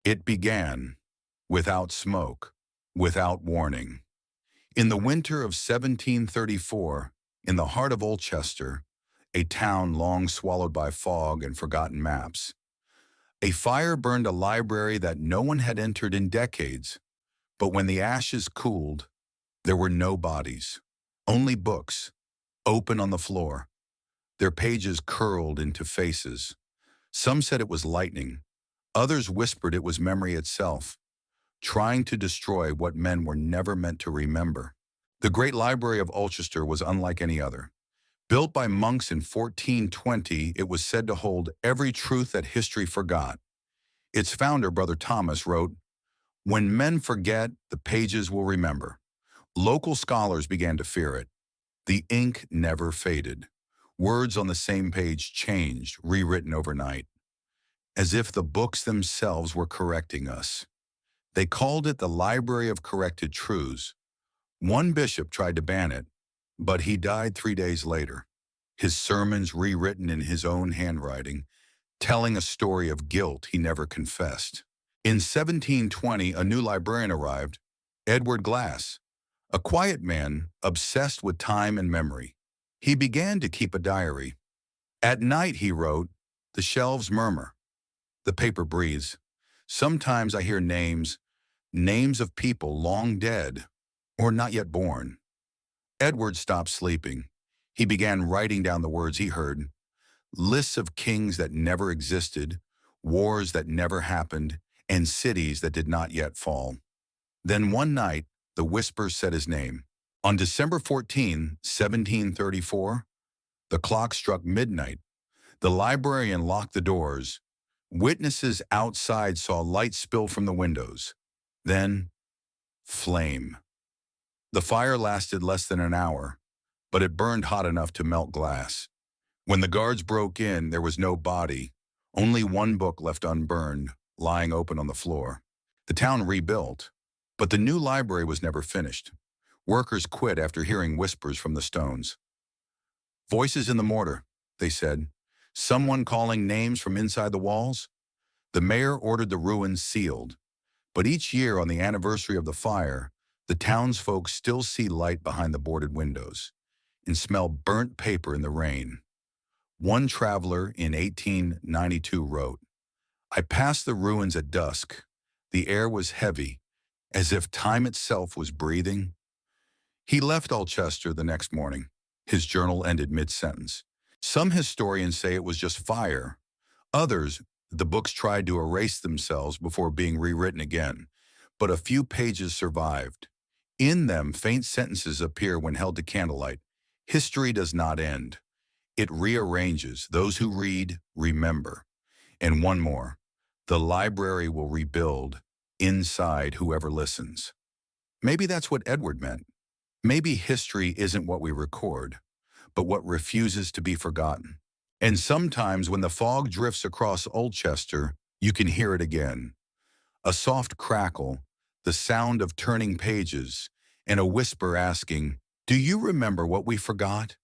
It began without smoke, without warning. In the winter of 1734, in the heart of Oldchester, a town long swallowed by fog and forgotten maps, a fire burned a library that no one had entered in decades. But when the ashes cooled, there were no bodies, only books, open on the floor, their pages curled into faces. Some said it was lightning. Others whispered it was memory itself, trying to destroy what men were never meant to remember. The great library of Ulchester was unlike any other. Built by monks in 1420, it was said to hold every truth that history forgot. Its founder, Brother Thomas, wrote, "When men forget, the pages will remember." Local scholars began to fear it. The ink never faded. Words on the same page changed, rewritten overnight, as if the books themselves were correcting us. They called it the Library of Corrected Truths. One bishop tried to ban it, but he died 3 days later, his sermons rewritten in his own handwriting, telling a story of guilt he never confessed. In 1720, a new librarian arrived, Edward Glass, a quiet man obsessed with time and memory. He began to keep a diary. At night, he wrote, "The shelves murmur. The paper breathes. Sometimes I hear names of people long dead or not yet born." Edward stopped sleeping. He began writing down the words he heard, lists of kings that never existed, wars that never happened, and cities that did not yet fall. Then one night, the whisper said his name. On December 14, 1734, the clock struck midnight. The librarian locked the doors. Witnesses outside saw light spill from the windows. Then, flame. The fire lasted less than an hour, but it burned hot enough to melt glass. When the guards broke in, there was no body, only one book left unburned, lying open on the floor. The town rebuilt, but the new library was never finished. Workers quit after hearing whispers from the stones. "Voices in the mortar," they said. "Someone calling names from inside the walls?" The mayor ordered the ruins sealed. But each year on the anniversary of the fire, the townsfolk still see light behind the boarded windows and smell burnt paper in the rain. One traveler in 1892 wrote, "I passed the ruins at dusk. The air was heavy, as if time itself was breathing." He left Alchester the next morning. His journal ended mid-sentence. Some historians say it was just fire. Others, the books tried to erase themselves before being rewritten again. But a few pages survived. In them, faint sentences appear when held to candlelight. History does not end. It rearranges. Those who read, remember. And one more. The library will rebuild inside whoever listens. Maybe that's what Edward meant. Maybe history isn't what we record, but what refuses to be forgotten. And sometimes when the fog drifts across Oldchester, you can hear it again. A soft crackle, the sound of turning pages, and a whisper asking, "Do you remember what we forgot?"